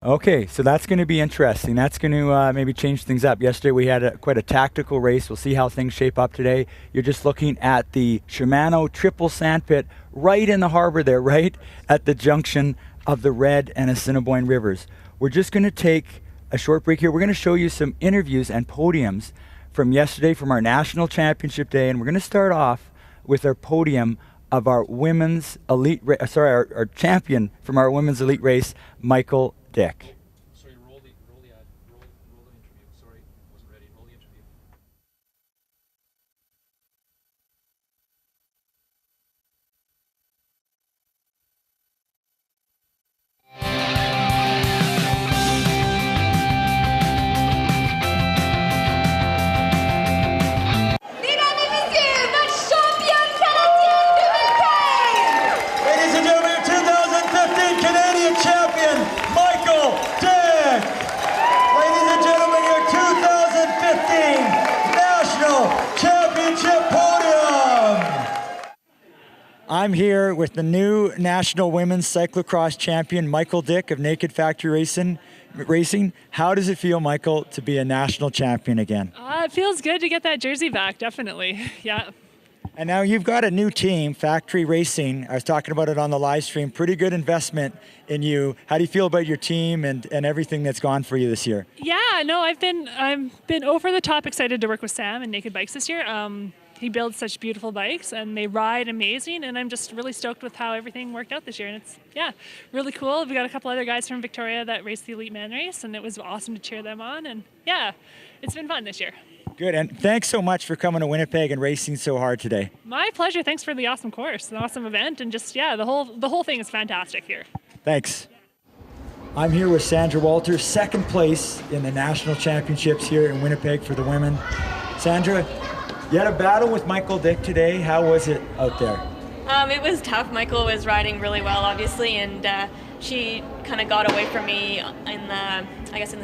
Okay, so that's going to be interesting. That's going to maybe change things up. Yesterday we had quite a tactical race. We'll see how things shape up today. You're just looking at the Shimano triple sandpit right in the harbor there, right at the junction of the Red and Assiniboine rivers. We're just going to take a short break here. We're going to show you some interviews and podiums from yesterday from our national championship day, and we're going to start off with our podium of our women's elite our champion from our women's elite race, Michael Dick. Sorry, roll the interview. Sorry, wasn't ready. Roll the interview. Mesdames et messieurs, notre championne canadienne de Prix! Ladies and gentlemen, 2015 Canadian champion, Michael Dick! Ladies and gentlemen, your 2015 National Championship podium! I'm here with the new National Women's Cyclocross champion, Michael Dick of Naked Factory Racing. How does it feel, Michael, to be a national champion again? It feels good to get that jersey back, definitely. Yeah. And now you've got a new team, Factory Racing. I was talking about it on the live stream. Pretty good investment in you. How do you feel about your team and everything that's gone for you this year? Yeah, no, I've been over the top excited to work with Sam and Naked Bikes this year. He builds such beautiful bikes and they ride amazing, and I'm just really stoked with how everything worked out this year, and it's really cool. We got a couple other guys from Victoria that raced the Elite Man race, and it was awesome to cheer them on, and yeah, it's been fun this year. Good, and thanks so much for coming to Winnipeg and racing so hard today. My pleasure. Thanks for the awesome course, an awesome event, and just the whole thing is fantastic here. Thanks. I'm here with Sandra Walters, second place in the national championships here in Winnipeg for the women. Sandra, you had a battle with Michael Dick today. How was it out there? It was tough. Michael was riding really well, obviously, and she kind of got away from me in the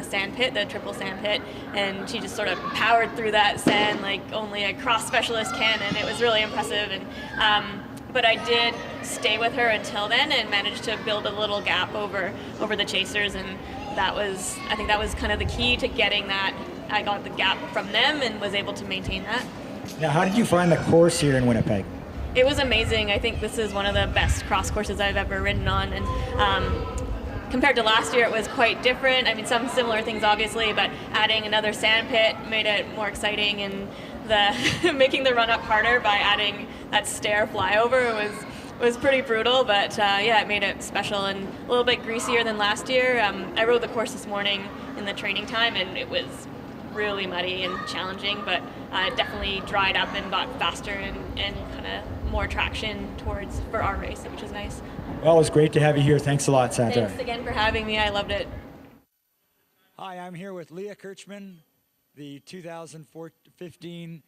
sand pit, the triple sand pit, and she just sort of powered through that sand like only a cross specialist can, and it was really impressive. And but I did stay with her until then and managed to build a little gap over the chasers, and I think that was kind of the key to getting that. I got the gap from them and was able to maintain that. Now, how did you find the course here in Winnipeg? It was amazing. I think this is one of the best cross courses I've ever ridden on, and compared to last year, it was quite different. I mean, some similar things obviously, but adding another sand pit made it more exciting, and making the run up harder by adding that stair flyover was pretty brutal, but it made it special and a little bit greasier than last year. I rode the course this morning in the training time, and it was really muddy and challenging, but it definitely dried up and got faster and kind of more traction for our race, which was nice. Well, it was great to have you here. Thanks a lot, Sandra. Thanks again for having me. I loved it. Hi, I'm here with Leah Kirchman, the 2015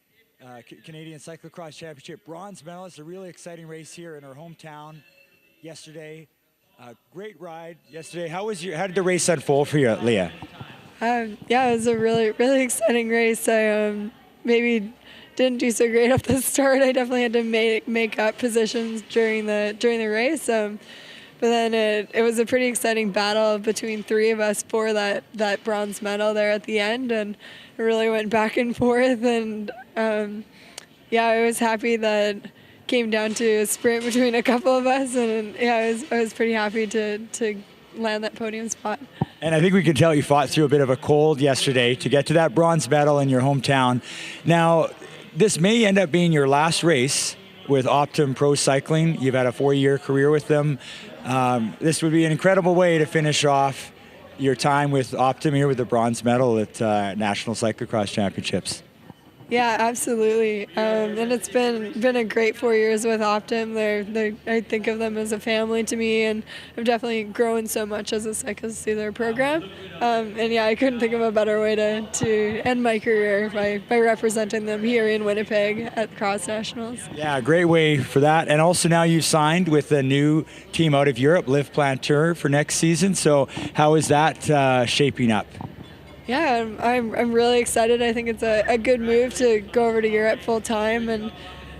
Canadian Cyclocross Championship bronze medalist. A really exciting race here in her hometown yesterday. Great ride yesterday. How did the race unfold for you, Leah? It was a really, really exciting race. I maybe didn't do so great off the start. I definitely had to make up positions during the race. But then it was a pretty exciting battle between three of us for that bronze medal there at the end, and it really went back and forth. And I was happy that it came down to a sprint between a couple of us, and I was pretty happy to land that podium spot. And I think we can tell you fought through a bit of a cold yesterday to get to that bronze medal in your hometown. Now, this may end up being your last race with Optum Pro Cycling. You've had a 4-year career with them. This would be an incredible way to finish off your time with Optum here with the bronze medal at National Cyclocross Championships. Yeah, absolutely. And it's been a great 4 years with Optum. I think of them as a family to me, and I've definitely grown so much as a cyclist through their program. I couldn't think of a better way to end my career by representing them here in Winnipeg at Cross Nationals. Yeah, great way for that. And also now you've signed with a new team out of Europe, Liv Planteur, for next season. So how is that shaping up? Yeah, I'm really excited. I think it's a good move to go over to Europe full time, and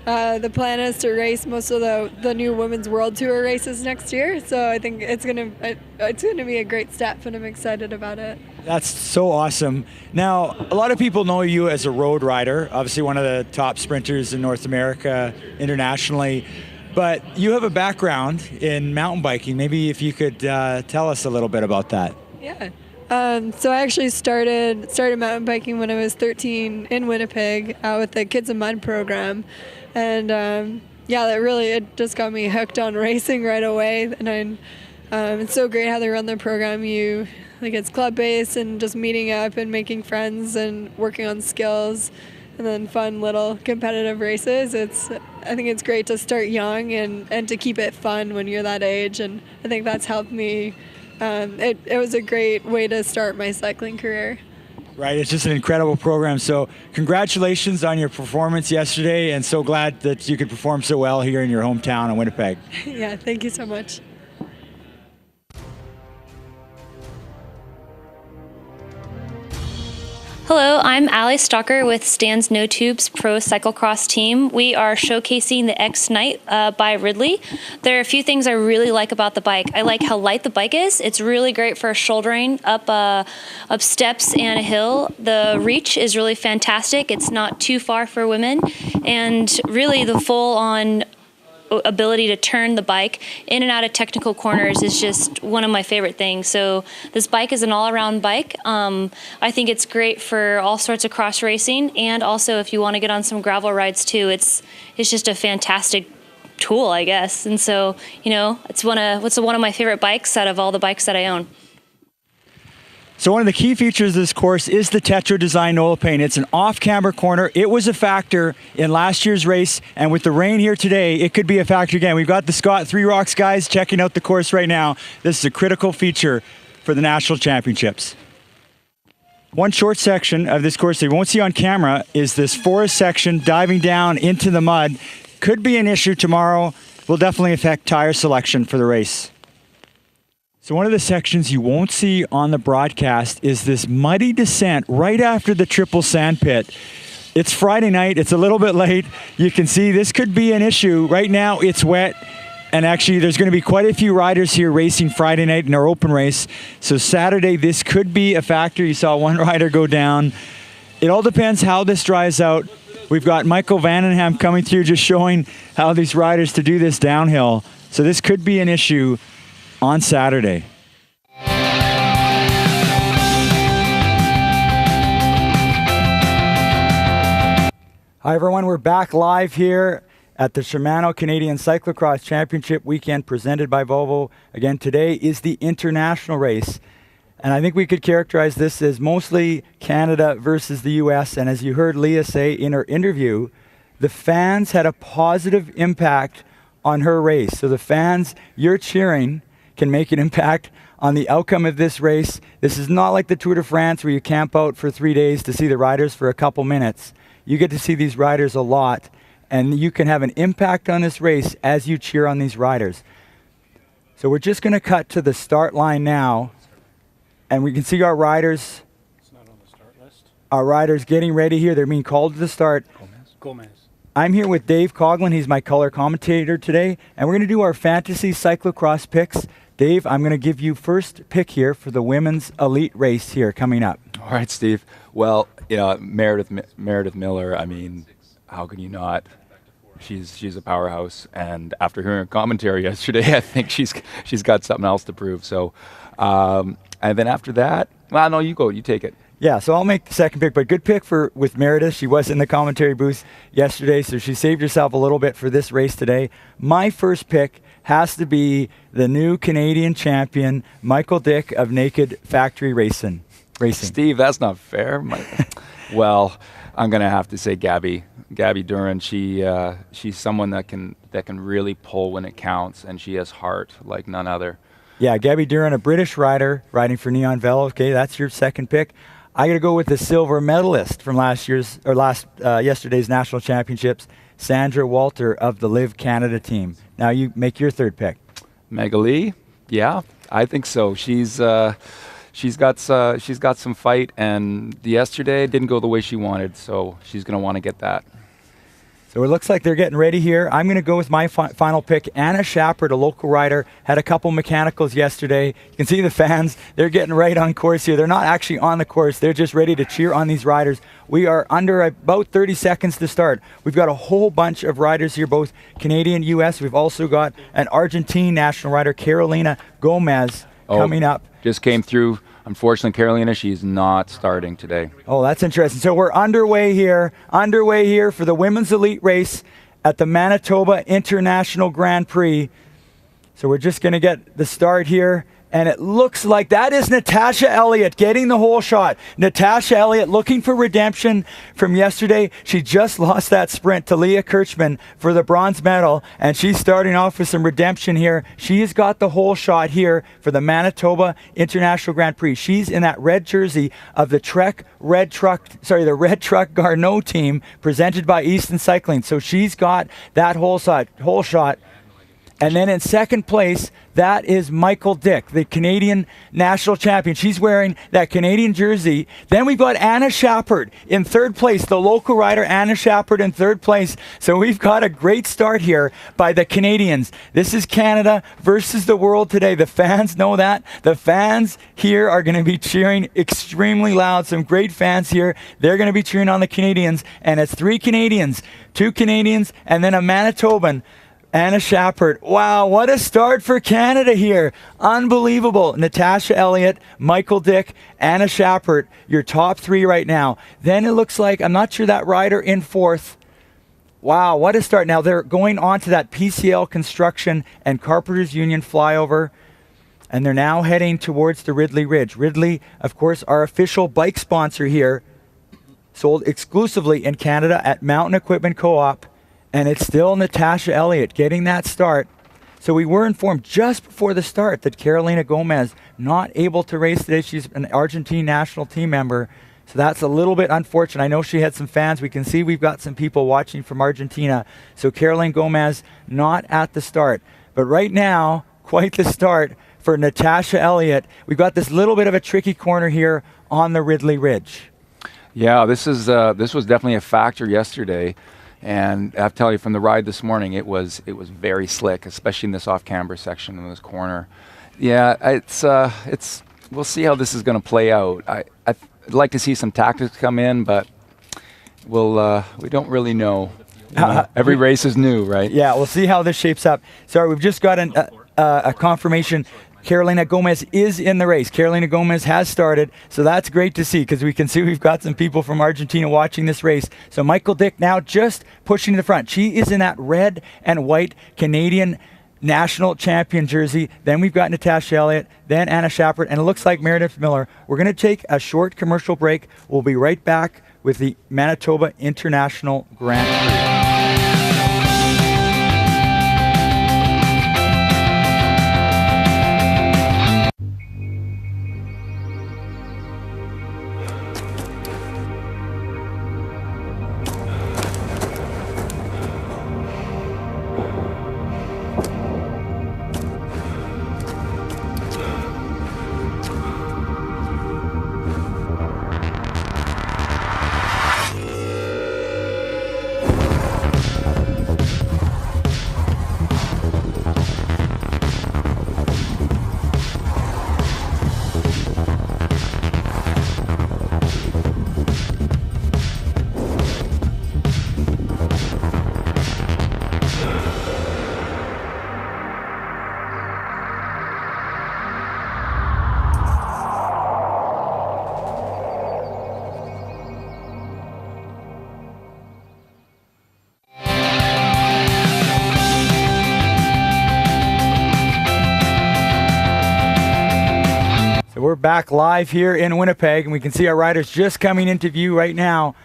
the plan is to race most of the new Women's World Tour races next year. So I think it's gonna be a great step, and I'm excited about it. That's so awesome. Now, a lot of people know you as a road rider, obviously one of the top sprinters in North America internationally, but you have a background in mountain biking. Maybe if you could tell us a little bit about that. Yeah. So I actually started mountain biking when I was 13 in Winnipeg with the Kids in Mud program, and it just got me hooked on racing right away. And it's so great how they run the program. It's club based and just meeting up and making friends and working on skills, and then fun little competitive races. I think it's great to start young and to keep it fun when you're that age, and I think that's helped me. It was a great way to start my cycling career. Right, it's just an incredible program. So congratulations on your performance yesterday, and so glad that you could perform so well here in your hometown in Winnipeg. Yeah, thank you so much. Hello, I'm Allie Stalker with Stan's No Tubes Pro Cyclocross team. We are showcasing the X Knight by Ridley. There are a few things I really like about the bike. I like how light the bike is. It's really great for shouldering up steps and a hill. The reach is really fantastic. It's not too far for women, and really the full-on ability to turn the bike in and out of technical corners is just one of my favorite things. So this bike is an all-around bike. I think it's great for all sorts of cross racing, and also if you want to get on some gravel rides too, it's just a fantastic tool, I guess. And so, it's one of my favorite bikes out of all the bikes that I own. So one of the key features of this course is the Tetra Design Nola Pane. It's an off-camber corner. It was a factor in last year's race, and with the rain here today, it could be a factor again. We've got the Scott Three Rocks guys checking out the course right now. This is a critical feature for the National Championships. One short section of this course that you won't see on camera is this forest section diving down into the mud. Could be an issue tomorrow. Will definitely affect tire selection for the race. So one of the sections you won't see on the broadcast is this muddy descent right after the triple sand pit. It's Friday night, it's a little bit late. You can see this could be an issue. Right now it's wet, and actually there's going to be quite a few riders here racing Friday night in our open race. So Saturday this could be a factor. You saw one rider go down. It all depends how this dries out. We've got Michael Vandenham coming through just showing how these riders to do this downhill. So this could be an issue on Saturday. Hi everyone, we're back live here at the Shimano Canadian Cyclocross Championship weekend presented by Volvo. Again, today is the international race, and I think we could characterize this as mostly Canada versus the US, and as you heard Leah say in her interview, the fans had a positive impact on her race. So the fans you're cheering can make an impact on the outcome of this race. This is not like the Tour de France where you camp out for 3 days to see the riders for a couple minutes. You get to see these riders a lot, and you can have an impact on this race as you cheer on these riders. So we're just going to cut to the start line now, and we can see our riders. It's not on the start list. Our riders getting ready here. They're being called to the start. Gomez. I'm here with Dave Coughlin. He's my color commentator today, and we're going to do our fantasy cyclocross picks. Dave, I'm going to give you first pick here for the women's elite race here coming up. All right, Steve. Well, Meredith Miller, I mean, how can you not? She's a powerhouse, and after hearing her commentary yesterday, I think she's got something else to prove. So, and then after that, well, no, you go, you take it. Yeah, so I'll make the second pick, but good pick with Meredith. She was in the commentary booth yesterday, so she saved herself a little bit for this race today. My first pick has to be the new Canadian champion, Michael Dick of Naked Factory Racing. Steve, that's not fair. Well, I'm gonna have to say Gabby Duran. She's someone that can really pull when it counts, and she has heart like none other. Yeah, Gabby Duran, a British rider riding for Neon Velo. Okay, that's your second pick. I got to go with the silver medalist from yesterday's national championships, Sandra Walter of the Live Canada team. Now you make your third pick. Megali, yeah, I think so. She's got some fight, and yesterday didn't go the way she wanted, so she's going to want to get that. So it looks like they're getting ready here. I'm going to go with my final pick. Anna Shappert, a local rider, had a couple mechanicals yesterday. You can see the fans. They're getting right on course here. They're not actually on the course. They're just ready to cheer on these riders. We are under about 30 seconds to start. We've got a whole bunch of riders here, both Canadian, U.S. We've also got an Argentine national rider, Carolina Gomez, coming up. Just came through. Unfortunately, Carolina, she's not starting today. Oh, that's interesting. So we're underway here for the women's elite race at the Manitoba International Grand Prix. So we're just going to get the start here. And it looks like that is Natasha Elliott getting the whole shot. Natasha Elliott looking for redemption from yesterday. She just lost that sprint to Leah Kirchman for the bronze medal, and she's starting off with some redemption here. She's got the whole shot here for the Manitoba International Grand Prix. She's in that red jersey of the Red Truck Garneau team presented by Easton Cycling. So she's got that whole shot. And then in second place, that is Michael Dick, the Canadian national champion. She's wearing that Canadian jersey. Then we've got Anna Shappert in third place, the local rider Anna Shappert in third place. So we've got a great start here by the Canadians. This is Canada versus the world today. The fans know that. The fans here are going to be cheering extremely loud. Some great fans here. They're going to be cheering on the Canadians. And it's 3 Canadians, 2 Canadians, and then a Manitoban. Anna Shappert. Wow, what a start for Canada here. Unbelievable. Natasha Elliott, Michael Dick, Anna Shappert, your top 3 right now. Then it looks like, I'm not sure that rider in fourth. Wow, what a start. Now they're going on to that PCL Construction and Carpenters Union flyover, and they're now heading towards the Ridley Ridge. Ridley, of course, our official bike sponsor here, sold exclusively in Canada at Mountain Equipment Co-op. And it's still Natasha Elliott getting that start. So we were informed just before the start that Carolina Gomez not able to race today. She's an Argentine national team member. So that's a little bit unfortunate. I know she had some fans. We can see we've got some people watching from Argentina. So Carolina Gomez not at the start. But right now, quite the start for Natasha Elliott. We've got this little bit of a tricky corner here on the Ridley Ridge. Yeah, this was definitely a factor yesterday. And I have to tell you, from the ride this morning, it was very slick, especially in this off-camber section in this corner. Yeah, we'll see how this is going to play out. I'd like to see some tactics come in, but we don't really know. Every race is new, right? Yeah, we'll see how this shapes up. Sorry, we've just got a confirmation. Carolina Gomez is in the race. Carolina Gomez has started, so that's great to see because we can see we've got some people from Argentina watching this race. So Michael Dick now just pushing to the front. She is in that red and white Canadian national champion jersey. Then we've got Natasha Elliott, then Anna Shappert, and it looks like Meredith Miller. We're going to take a short commercial break. We'll be right back with the Manitoba International Grand Prix. We're back live here in Winnipeg, and we can see our riders just coming into view right now.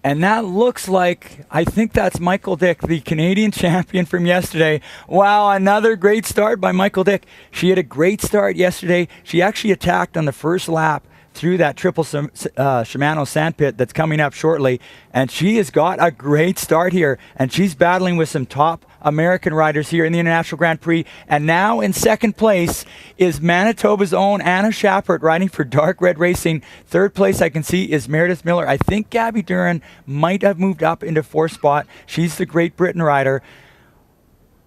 And that looks like, I think that's Michael Dick, the Canadian champion from yesterday. Wow, another great start by Michael Dick. She had a great start yesterday. She actually attacked on the first lap through that triple Shimano sandpit that's coming up shortly. And she has got a great start here. And she's battling with some top American riders here in the International Grand Prix. And now in second place is Manitoba's own Anna Schappert riding for Dark Red Racing. Third place I can see is Meredith Miller. I think Gabby Duran might have moved up into fourth spot. She's the Great Britain rider.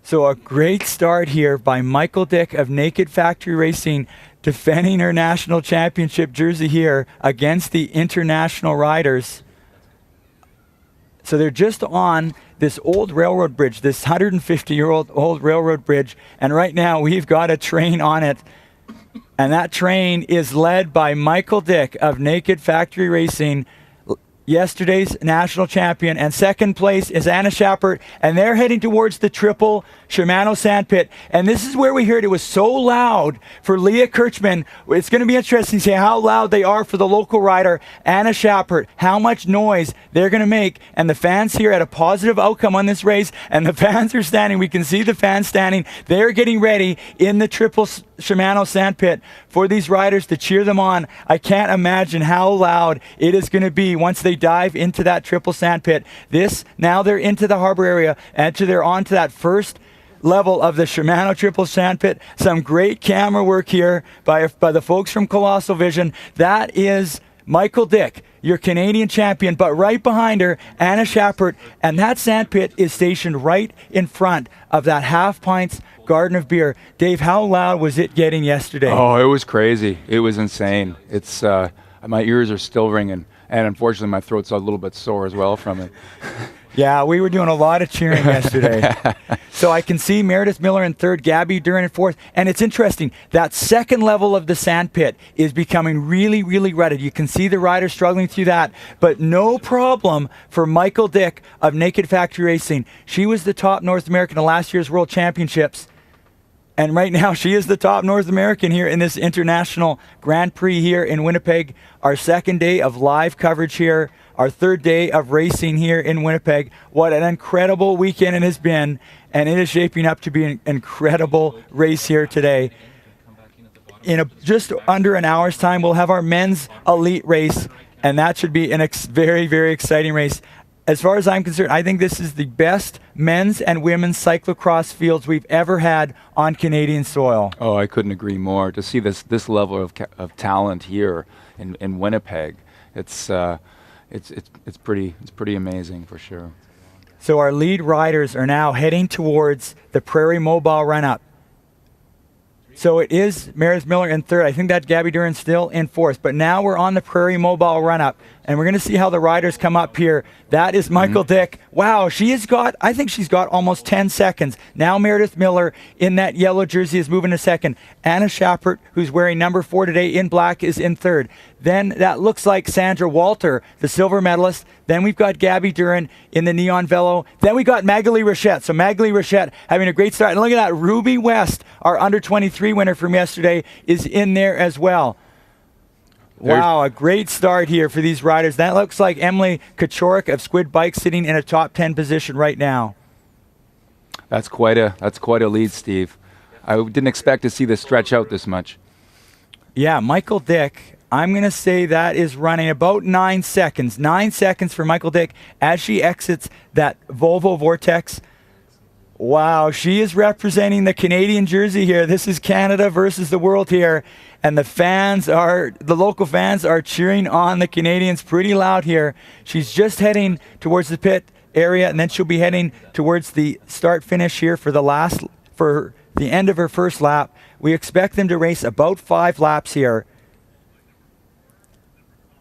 So a great start here by Michael Dick of Naked Factory Racing, defending her national championship jersey here against the international riders. So they're just on this old railroad bridge, this 150-year-old old railroad bridge, and right now we've got a train on it, and that train is led by Michael Dick of Naked Factory Racing, yesterday's national champion, and second place is Anna Schappert, and they're heading towards the triple Shimano Sandpit. And this is where we heard it was so loud for Leah Kirchman. It's going to be interesting to see how loud they are for the local rider, Anna Schappert, how much noise they're going to make. And the fans here had a positive outcome on this race, and the fans are standing. We can see the fans standing. They're getting ready in the triple Shimano Sandpit for these riders to cheer them on. I can't imagine how loud it is going to be once they dive into that triple sandpit. Now they're into the harbor area, and they're onto that first level of the Shimano triple sandpit. Some great camera work here by the folks from Colossal Vision. That is Michael Dick, your Canadian champion, but right behind her, Anna Schappert, and that sandpit is stationed right in front of that Half Pints Garden of Beer. Dave, how loud was it getting yesterday? Oh, it was crazy. It was insane. It's my ears are still ringing, and unfortunately my throat's a little bit sore as well from it. Yeah, we were doing a lot of cheering yesterday. So I can see Meredith Miller in third, Gabby Duran in fourth. And it's interesting, that second level of the sandpit is becoming really, really rutted. You can see the riders struggling through that, but no problem for Michael Dick of Naked Factory Racing. She was the top North American in last year's World Championships. And right now, she is the top North American here in this International Grand Prix here in Winnipeg. Our second day of live coverage here, our third day of racing here in Winnipeg. What an incredible weekend it has been, and it is shaping up to be an incredible race here today. In just under an hour's time, we'll have our men's elite race, and that should be a very, very exciting race. As far as I'm concerned, I think this is the best men's and women's cyclocross fields we've ever had on Canadian soil. Oh, I couldn't agree more. To see this level of talent here in Winnipeg, it's pretty amazing for sure. So our lead riders are now heading towards the Prairie Mobile run-up. So it is Meredith Miller in third. I think that Gabby Duran still in fourth. But now we're on the Prairie Mobile run-up, and we're going to see how the riders come up here. That is Michael Dick. Wow, I think she's got almost 10 seconds. Now Meredith Miller in that yellow jersey is moving to second. Anna Schappert, who's wearing number 4 today in black, is in third. Then that looks like Sandra Walter, the silver medalist. Then we've got Gabby Duran in the neon velo. Then we got Magali Rochette. So Magali Rochette having a great start. And look at that, Ruby West, our under-23 winner from yesterday, is in there as well. Wow, a great start here for these riders. That looks like Emily Kachorik of Squid Bike sitting in a top 10 position right now. That's quite a lead, Steve. I didn't expect to see this stretch out this much. Yeah, Michael Dick, I'm going to say that is running about 9 seconds. 9 seconds for Michael Dick as she exits that Volvo Vortex. Wow, she is representing the Canadian jersey here. This is Canada versus the world here. And the local fans are cheering on the Canadians pretty loud here. She's just heading towards the pit area, and then she'll be heading towards the start finish here for the end of her first lap. We expect them to race about 5 laps here.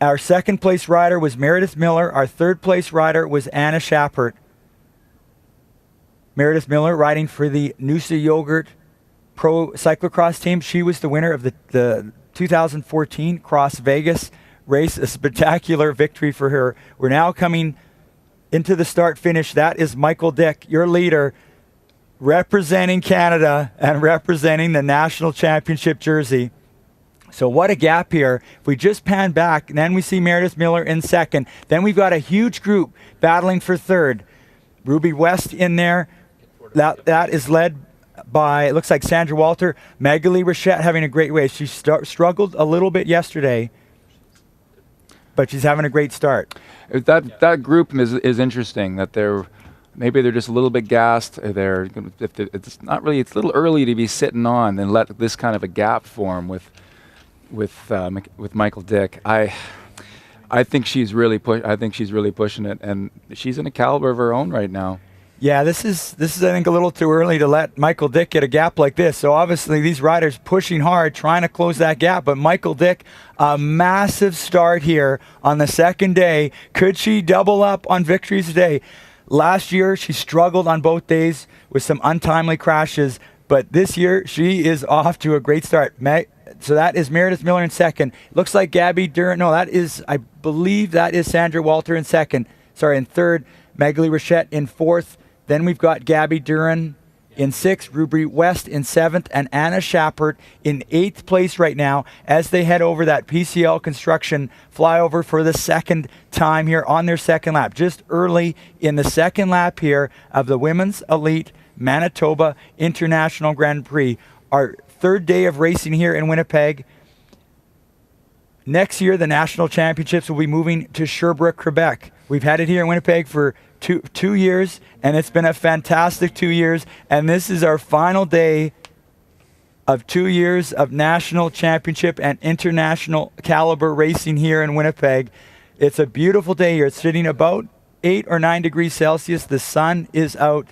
Our second place rider was Meredith Miller. Our third place rider was Anna Schappert. Meredith Miller riding for the Noosa Yogurt Pro Cyclocross team. She was the winner of the 2014 Cross Vegas race, a spectacular victory for her. We're now coming into the start finish. That is Michael Dick, your leader, representing Canada and representing the national championship jersey. So what a gap here. If we just pan back, and then we see Meredith Miller in second. Then we've got a huge group battling for third. Ruby West in there. That is led by, it looks like Sandra Walter. Magali Rochette having a great race. She struggled a little bit yesterday, but she's having a great start. That group is interesting, that they're maybe they're just a little bit gassed. It's not really. It's a little early to be sitting on and let this kind of a gap form with Michael Dick. I think she's really pushing it, and she's in a caliber of her own right now. Yeah, this is I think a little too early to let Michael Dick get a gap like this. So obviously these riders pushing hard, trying to close that gap. But Michael Dick, a massive start here on the second day. Could she double up on victories today? Last year she struggled on both days with some untimely crashes, but this year she is off to a great start. So that is Meredith Miller in second. Looks like Gabby Duran. No, I believe that is Sandra Walter in second. Sorry, in third. Magali Rochette in fourth. Then we've got Gabby Duran in sixth, Ruby West in seventh, and Anna Schappert in eighth place right now as they head over that PCL construction flyover for the second time here on their second lap. Just early in the second lap here of the Women's Elite Manitoba International Grand Prix. Our third day of racing here in Winnipeg. Next year, the national championships will be moving to Sherbrooke, Quebec. We've had it here in Winnipeg for two years, and it's been a fantastic 2 years. And this is our final day of 2 years of national championship and international caliber racing here in Winnipeg. It's a beautiful day here. It's sitting about 8 or 9 degrees Celsius. The sun is out.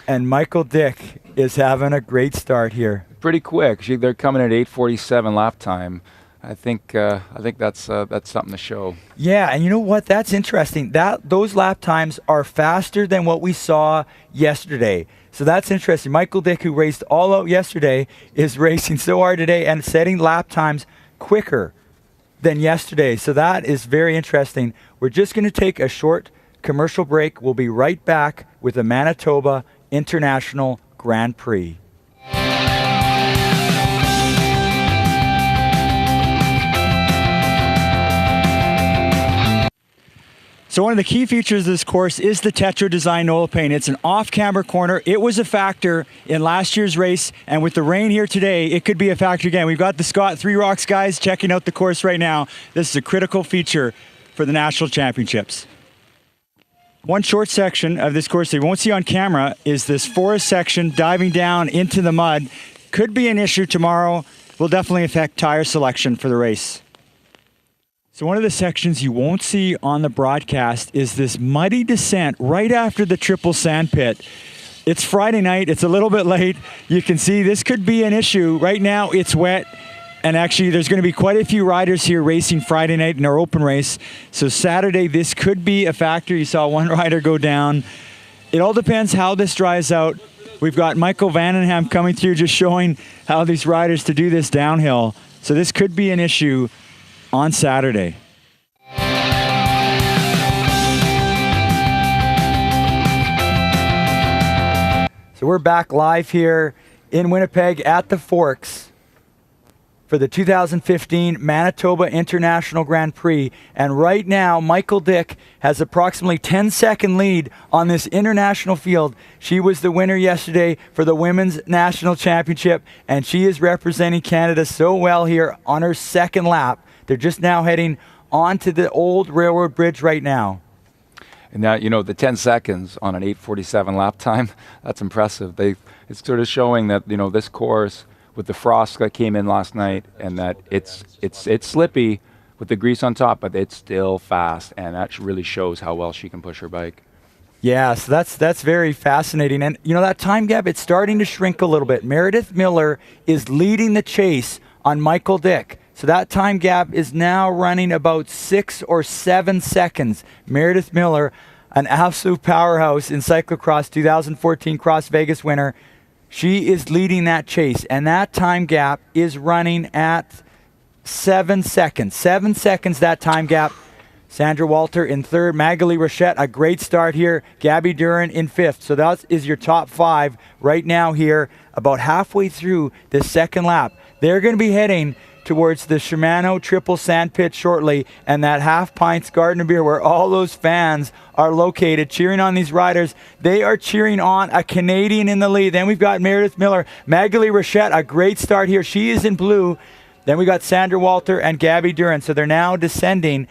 And Michael Dick is having a great start here. Pretty quick. They're coming at 8:47 lap time. I think that's something to show. Yeah, and you know what? That's interesting. Those lap times are faster than what we saw yesterday. So that's interesting. Michael Dick, who raced all out yesterday, is racing so hard today and setting lap times quicker than yesterday. So that is very interesting. We're just going to take a short commercial break. We'll be right back with the Manitoba International Grand Prix. So one of the key features of this course is the Tetra Design Nola Paint. It's an off-camber corner. It was a factor in last year's race, and with the rain here today, it could be a factor again. We've got the Scott Three Rocks guys checking out the course right now. This is a critical feature for the national championships. One short section of this course that you won't see on camera is this forest section diving down into the mud. Could be an issue tomorrow. Will definitely affect tire selection for the race. So one of the sections you won't see on the broadcast is this muddy descent right after the triple sand pit. It's Friday night. It's a little bit late. You can see this could be an issue. Right now it's wet. And actually, there's going to be quite a few riders here racing Friday night in our open race. So Saturday, this could be a factor. You saw one rider go down. It all depends how this dries out. We've got Michael Vandenham coming through just showing how these riders to do this downhill. So this could be an issue on Saturday. So we're back live here in Winnipeg at the Forks for the 2015 Manitoba International Grand Prix. And right now, Michael Dick has approximately 10-second lead on this international field. She was the winner yesterday for the Women's National Championship, and she is representing Canada so well here on her second lap. They're just now heading onto the old railroad bridge right now. And now, the 10 seconds on an 8:47 lap time, that's impressive. It's sort of showing that, this course, with the frost that came in last night, and that it's slippy with the grease on top, but it's still fast, and that really shows how well she can push her bike. Yeah, so that's very fascinating. And that time gap, it's starting to shrink a little bit. Meredith Miller is leading the chase on Michael Dick. So that time gap is now running about 6 or 7 seconds. Meredith Miller, an absolute powerhouse in cyclocross, 2014 Cross Vegas winner. She is leading that chase, and that time gap is running at 7 seconds. 7 seconds, that time gap. Sandra Walter in third. Magali Rochette, a great start here. Gabby Duran in fifth. So that is your top five right now here, about halfway through this second lap. They're going to be heading towards the Shimano Triple Sand Pit shortly, and that Half Pints Garden of Beer where all those fans are located cheering on these riders. They are cheering on a Canadian in the lead. Then we've got Meredith Miller. Magali Rochette, a great start here. She is in blue. Then we got Sandra Walter and Gabby Duran. So they're now descending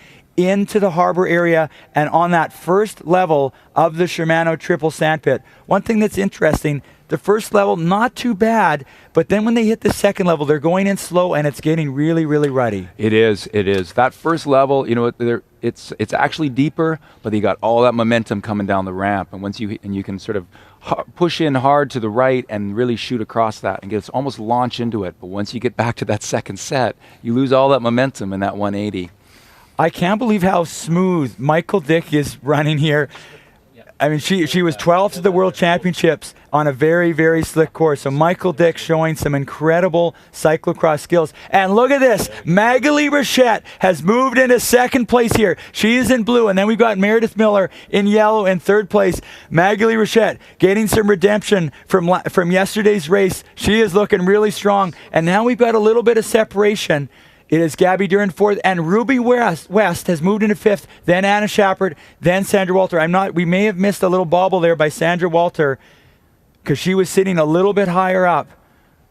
into the harbor area and on that first level of the Shimano triple sandpit. One thing that's interesting, the first level, not too bad, but then when they hit the second level, they're going in slow and it's getting really, really ruddy. It is. That first level, you know, it's actually deeper, but you got all that momentum coming down the ramp, and once you can sort of push in hard to the right and really shoot across that and almost launch into it. But once you get back to that second set, you lose all that momentum in that 180. I can't believe how smooth Michael Dick is running here. I mean, she was 12th to the World Championships on a very, very slick course. So Michael Dick showing some incredible cyclocross skills. And look at this. Magali Rochette has moved into second place here. She is in blue. And then we've got Meredith Miller in yellow in third place. Magali Rochette getting some redemption from yesterday's race. She is looking really strong. And now we've got a little bit of separation. It is Gabby Duran fourth, and Ruby West has moved into fifth, then Anna Shepard, then Sandra Walter. We may have missed a little bobble there by Sandra Walter because she was sitting a little bit higher up.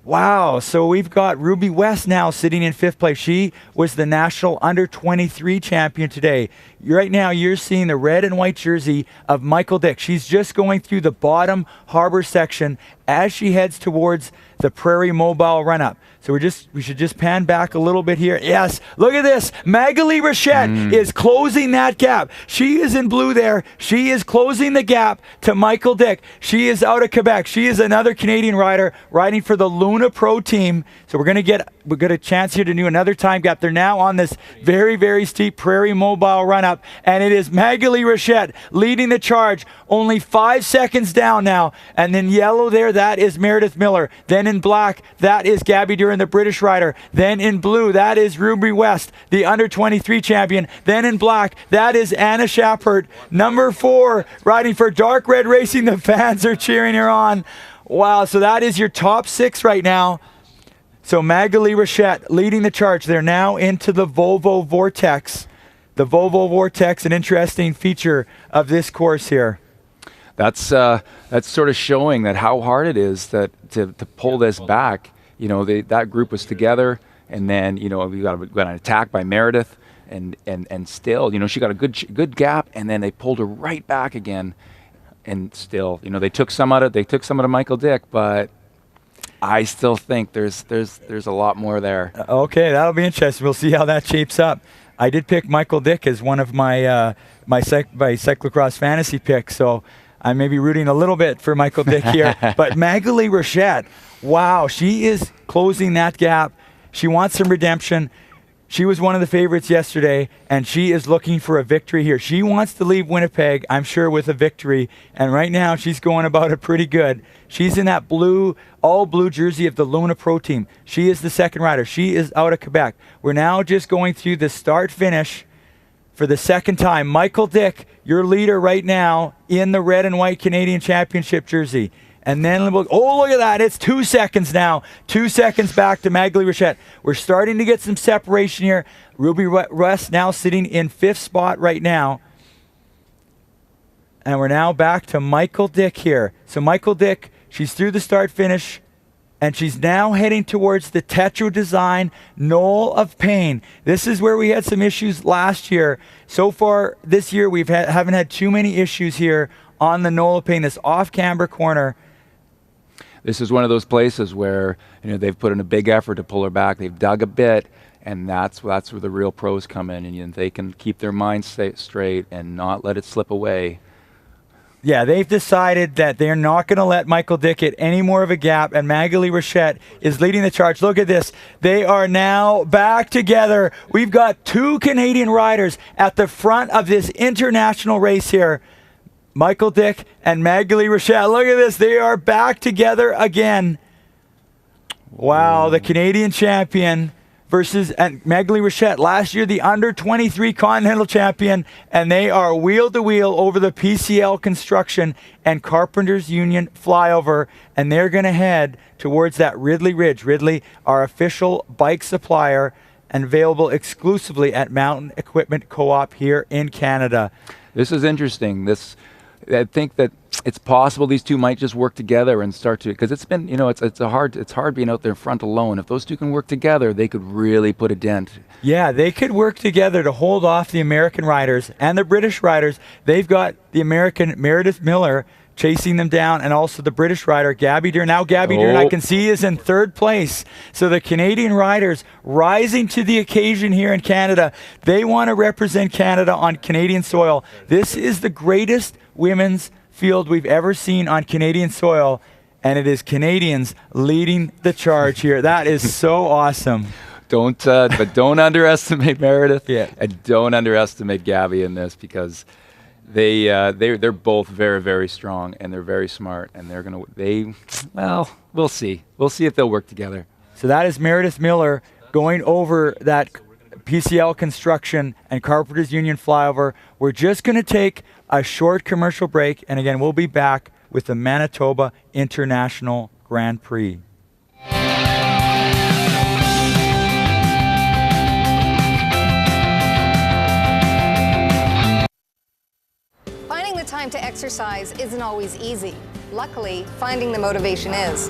Wow, so we've got Ruby West now sitting in fifth place. She was the national under-23 champion today. Right now, you're seeing the red and white jersey of Michael Dick. She's just going through the bottom harbor section as she heads towards the Prairie Mobile run-up. So we should just pan back a little bit here. Yes, look at this. Magali Rochette is closing that gap. She is in blue there. She is closing the gap to Michael Dick. She is out of Quebec. She is another Canadian rider riding for the Luna Pro team. So we're going to get a chance here to do another time gap. They're now on this very, very steep Prairie Mobile run-up, and it is Magali Rochette leading the charge. Only 5 seconds down now. And then yellow there, that is Meredith Miller. Then in black, that is Gabby Duran, the British rider. Then in blue, that is Ruby West, the under-23 champion. Then in black, that is Anna Shepard, number 4, riding for Dark Red Racing. The fans are cheering her on. Wow, so that is your top 6 right now. So Magali Rochette leading the charge. They're now into the Volvo Vortex. The Volvo Vortex, an interesting feature of this course here. That's sort of showing that how hard it is to pull this back. You know, that group was together, and then, you know, we got an attack by Meredith, and still, you know, she got a good gap, and then they pulled her right back again, and still, you know, they took some out of Michael Dick, but I still think there's a lot more there. Okay, that'll be interesting. We'll see how that shapes up. I did pick Michael Dick as one of my my cyclocross fantasy picks, so I may be rooting a little bit for Michael Dick here. But Magali Rochette, wow, she is closing that gap. She wants some redemption. She was one of the favorites yesterday, and she is looking for a victory here. She wants to leave Winnipeg, I'm sure, with a victory. And right now, she's going about it pretty good. She's in that all blue jersey of the Luna Pro team. She is the second rider. She is out of Quebec. We're now just going through the start-finish for the second time. Michael Dick, your leader right now in the red and white Canadian Championship jersey. And then, oh, look at that. It's 2 seconds now. 2 seconds back to Magali Rochette. We're starting to get some separation here. Ruby West now sitting in 5th spot right now. And we're now back to Michael Dick here. So Michael Dick, she's through the start-finish, and she's now heading towards the Tetro Design Knoll of Pain. This is where we had some issues last year. So far this year, we haven't had too many issues here on the Knoll of Pain, this off-camber corner. This is one of those places where, you know, they've put in a big effort to pull her back. They've dug a bit, and that's where the real pros come in, and you know, they can keep their minds straight and not let it slip away. Yeah, they've decided that they're not going to let Michael Dick get any more of a gap, and Magali Rochette is leading the charge. Look at this. They are now back together. We've got 2 Canadian riders at the front of this international race here. Michael Dick and Magali Rochette. Look at this. They are back together again. Wow, the Canadian champion versus Magali Rochette, last year the under-23 Continental champion, and they are wheel-to-wheel over the PCL Construction and Carpenters Union flyover, and they're going to head towards that Ridley Ridge. Ridley, our official bike supplier, and available exclusively at Mountain Equipment Co-op here in Canada. This is interesting. I think that it's possible these two might just work together and start to, because it's been, it's hard being out there in front alone. If those two can work together, they could really put a dent. Yeah, they could work together to hold off the American riders and the British riders. They've got the American Meredith Miller chasing them down, and also the British rider, Gabby Dern. Now Gabby Dern, I can see, is in third place. So the Canadian riders rising to the occasion here in Canada. They want to represent Canada on Canadian soil. This is the greatest women's field we've ever seen on Canadian soil, and it is Canadians leading the charge here. That is so awesome. But don't underestimate Meredith. Yeah. And don't underestimate Gabby in this, because they're both very, very strong, and they're very smart, and we'll see. We'll see if they'll work together. So that is Meredith Miller going over that PCL Construction and Carpenters Union flyover. We're just going to take a short commercial break, and again, we'll be back with the Manitoba International Grand Prix. Finding the time to exercise isn't always easy. Luckily, finding the motivation is.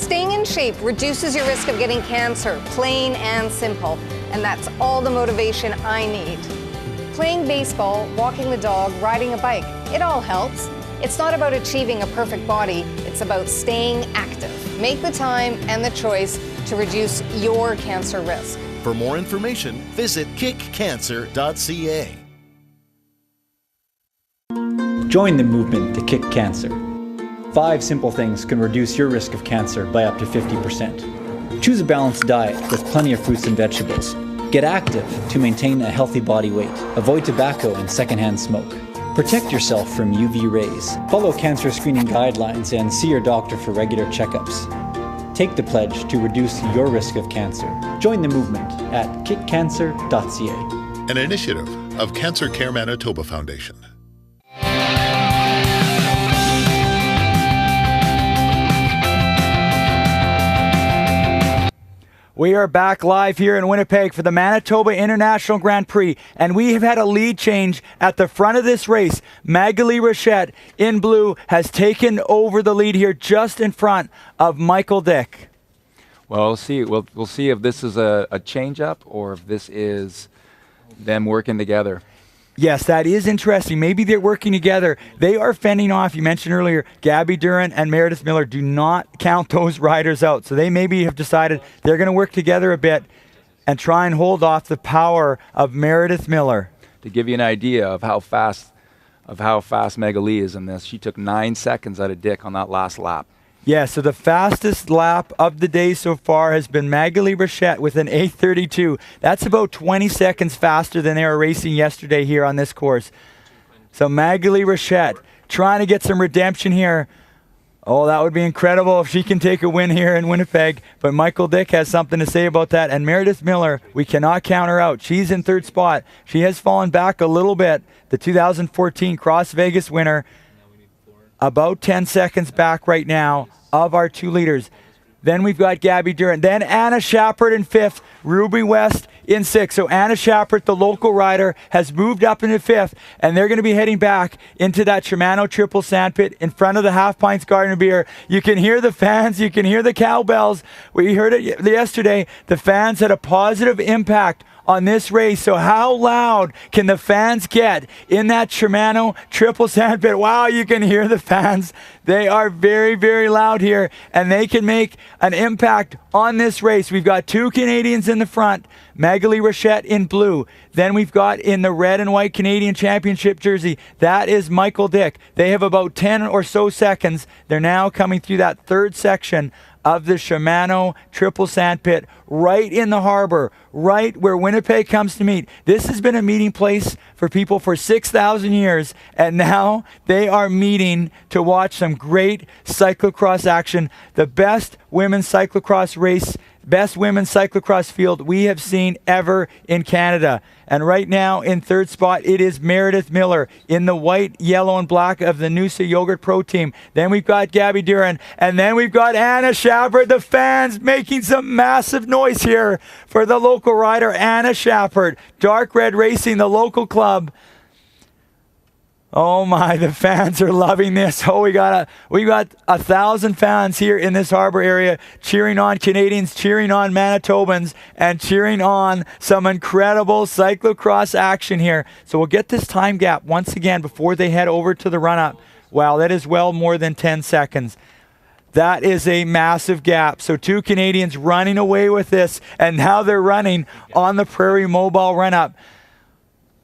Staying in shape reduces your risk of getting cancer, plain and simple. And that's all the motivation I need. Playing baseball, walking the dog, riding a bike, it all helps. It's not about achieving a perfect body, it's about staying active. Make the time and the choice to reduce your cancer risk. For more information, visit kickcancer.ca. Join the movement to kick cancer. 5 simple things can reduce your risk of cancer by up to 50%. Choose a balanced diet with plenty of fruits and vegetables. Get active to maintain a healthy body weight. Avoid tobacco and secondhand smoke. Protect yourself from UV rays. Follow cancer screening guidelines and see your doctor for regular checkups. Take the pledge to reduce your risk of cancer. Join the movement at kickcancer.ca. An initiative of Cancer Care Manitoba Foundation. We are back live here in Winnipeg for the Manitoba International Grand Prix, and we have had a lead change at the front of this race. Magali Rochette in blue has taken over the lead here just in front of Michael Dick. Well, we'll see. We'll see if this is a change-up or if this is them working together. Yes, that is interesting. Maybe they're working together. They are fending off, you mentioned earlier, Gabby Dern and Meredith Miller. Do not count those riders out. So they maybe have decided they're going to work together a bit and try and hold off the power of Meredith Miller. To give you an idea of how fast Magali is in this, she took 9 seconds out of Dick on that last lap. Yeah, so the fastest lap of the day so far has been Magali Rochette with an 8:32. That's about 20 seconds faster than they were racing yesterday here on this course. So Magali Rochette trying to get some redemption here. Oh, that would be incredible if she can take a win here in Winnipeg. But Michael Dick has something to say about that. And Meredith Miller, we cannot count her out. She's in third spot. She has fallen back a little bit. The 2014 Cross Vegas winner, about 10 seconds back right now of our two leaders. Then we've got Gabby Dern. Then Anna Shappert in 5th, Ruby West in 6th. So Anna Shappert, the local rider, has moved up into 5th, and they're going to be heading back into that Shimano Triple Sandpit in front of the Half Pints Garden of Beer. You can hear the fans. You can hear the cowbells. We heard it yesterday. The fans had a positive impact on this race. So how loud can the fans get in that Shimano Triple Sandpit? Wow, you can hear the fans. They are very, very loud here, and they can make an impact on this race. We've got 2 Canadians in the front, Magali Rochette in blue. Then we've got in the red and white Canadian Championship jersey, that is Michael Dick. They have about 10 or so seconds. They're now coming through that third section of the Shimano Triple Sandpit, right in the harbor, right where Winnipeg comes to meet. This has been a meeting place for people for 6,000 years, and now they are meeting to watch some great cyclocross action. The best women's cyclocross race, best women's cyclocross field we have seen ever in Canada. And right now in third spot, it is Meredith Miller in the white, yellow, and black of the Noosa Yogurt Pro Team. Then we've got Gabby Dern, and then we've got Anna Shappert. The fans making some massive noise here for the local rider, Anna Shappert. Dark Red Racing, the local club. Oh my, the fans are loving this. Oh, we got 1,000 fans here in this harbor area cheering on Canadians, cheering on Manitobans, and cheering on some incredible cyclocross action here. So we'll get this time gap once again before they head over to the run-up. Wow, that is well more than 10 seconds. That is a massive gap. So 2 Canadians running away with this, and now they're running on the Prairie Mobile run-up.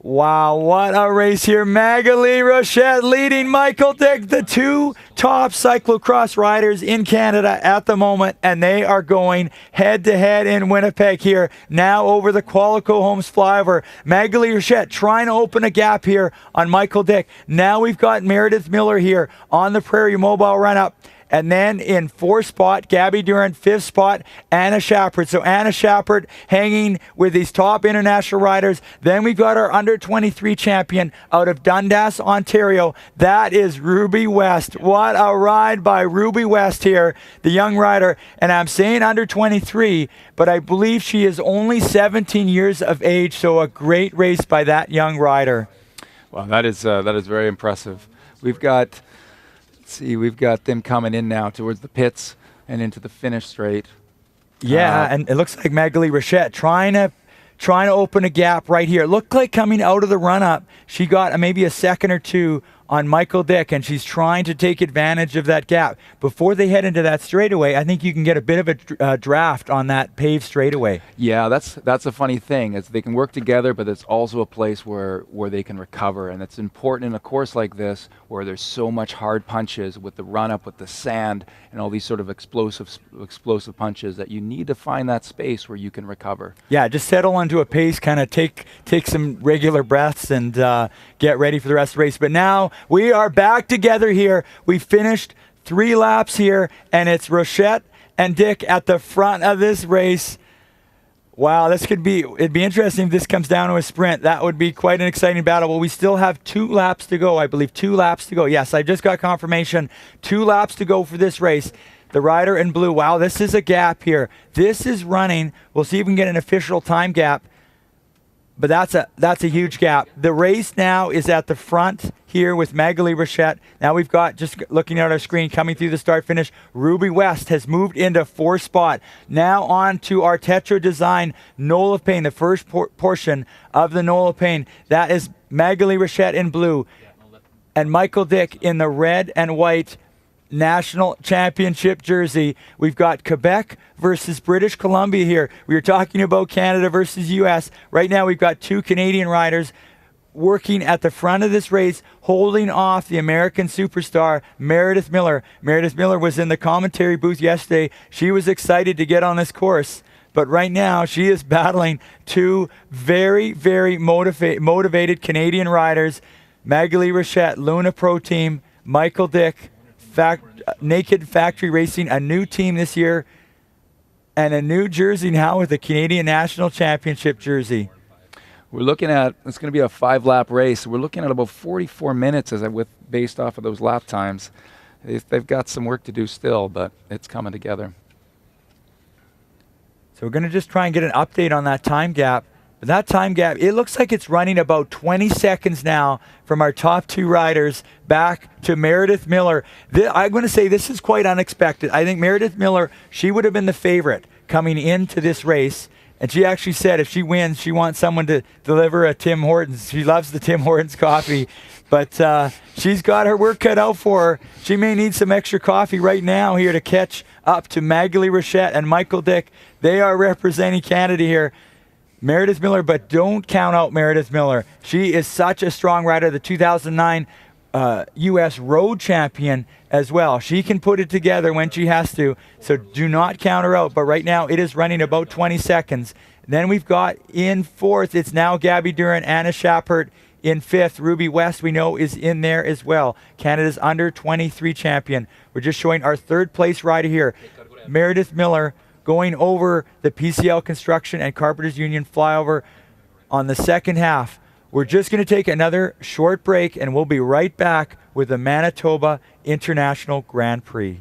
Wow, what a race here. Magali Rochette leading Michael Dick, the 2 top cyclocross riders in Canada at the moment, and they are going head-to-head in Winnipeg here. Now over the Qualico Homes flyover. Magali Rochette trying to open a gap here on Michael Dick. Now we've got Meredith Miller here on the Prairie Mobile run-up. And then in 4th spot, Gabby Durant. 5th spot, Anna Shappert. So Anna Shappert hanging with these top international riders. Then we've got our under-23 champion out of Dundas, Ontario. That is Ruby West. What a ride by Ruby West here, the young rider. And I'm saying under-23, but I believe she is only 17 years of age. So a great race by that young rider. Well, that is very impressive. We've got them coming in now towards the pits and into the finish straight. Yeah, and it looks like Magali Rochette trying to open a gap right here. It looked like coming out of the run-up, she got maybe a second or two on Michael Dick, and she's trying to take advantage of that gap. Before they head into that straightaway, I think you can get a bit of a draft on that paved straightaway. Yeah, that's a funny thing. Is they can work together, but it's also a place where they can recover, and it's important in a course like this where there's so much hard punches with the run-up, with the sand, and all these sort of explosive punches that you need to find that space where you can recover. Yeah, just settle onto a pace, kind of take some regular breaths, and get ready for the rest of the race. But now we are back together here. We finished 3 laps here, and it's Rochette and Dick at the front of this race. Wow, it'd be interesting if this comes down to a sprint. That would be quite an exciting battle. Well, we still have 2 laps to go. I believe 2 laps to go. Yes, I just got confirmation. 2 laps to go for this race. The rider in blue, wow, this is a gap here. This is running. We'll see if we can get an official time gap. But that's a huge gap. The race now is at the front here with Magali Rochette. Now we've got, just looking at our screen, coming through the start finish, Ruby West has moved into 4th spot. Now on to our Tetra Design Knoll of Pain, the first portion of the Knoll of Pain. That is Magali Rochette in blue and Michael Dick in the red and white National Championship jersey. We've got Quebec versus British Columbia here. We were talking about Canada versus US. Right now we've got 2 Canadian riders working at the front of this race, holding off the American superstar Meredith Miller. Meredith Miller was in the commentary booth yesterday. She was excited to get on this course, but right now she is battling 2 very, very motivated Canadian riders, Magali Rochette, Luna Pro Team, Michael Dick, Naked Factory Racing, a new team this year, and a new jersey now with the Canadian National Championship jersey. We're looking at, it's going to be a 5-lap race. We're looking at about 44 minutes based off of those lap times. They've got some work to do still, but it's coming together. So we're going to just try and get an update on that time gap. But that time gap, it looks like it's running about 20 seconds now from our top 2 riders back to Meredith Miller. I'm going to say this is quite unexpected. I think Meredith Miller, she would have been the favorite coming into this race. And she actually said if she wins, she wants someone to deliver a Tim Hortons. She loves the Tim Hortons coffee. But she's got her work cut out for her. She may need some extra coffee right now here to catch up to Magali Rochette and Michael Dick. They are representing Canada here. Meredith Miller, but don't count out Meredith Miller. She is such a strong rider, the 2009 U.S. road champion as well. She can put it together when she has to, so do not count her out. But right now, it is running about 20 seconds. Then we've got in 4th, it's now Gabby Durant, Anna Shappert in 5th. Ruby West, we know, is in there as well. Canada's under-23 champion. We're just showing our 3rd place rider here, Meredith Miller, going over the PCL Construction and Carpenters Union flyover on the second half. We're just going to take another short break, and we'll be right back with the Manitoba International Grand Prix.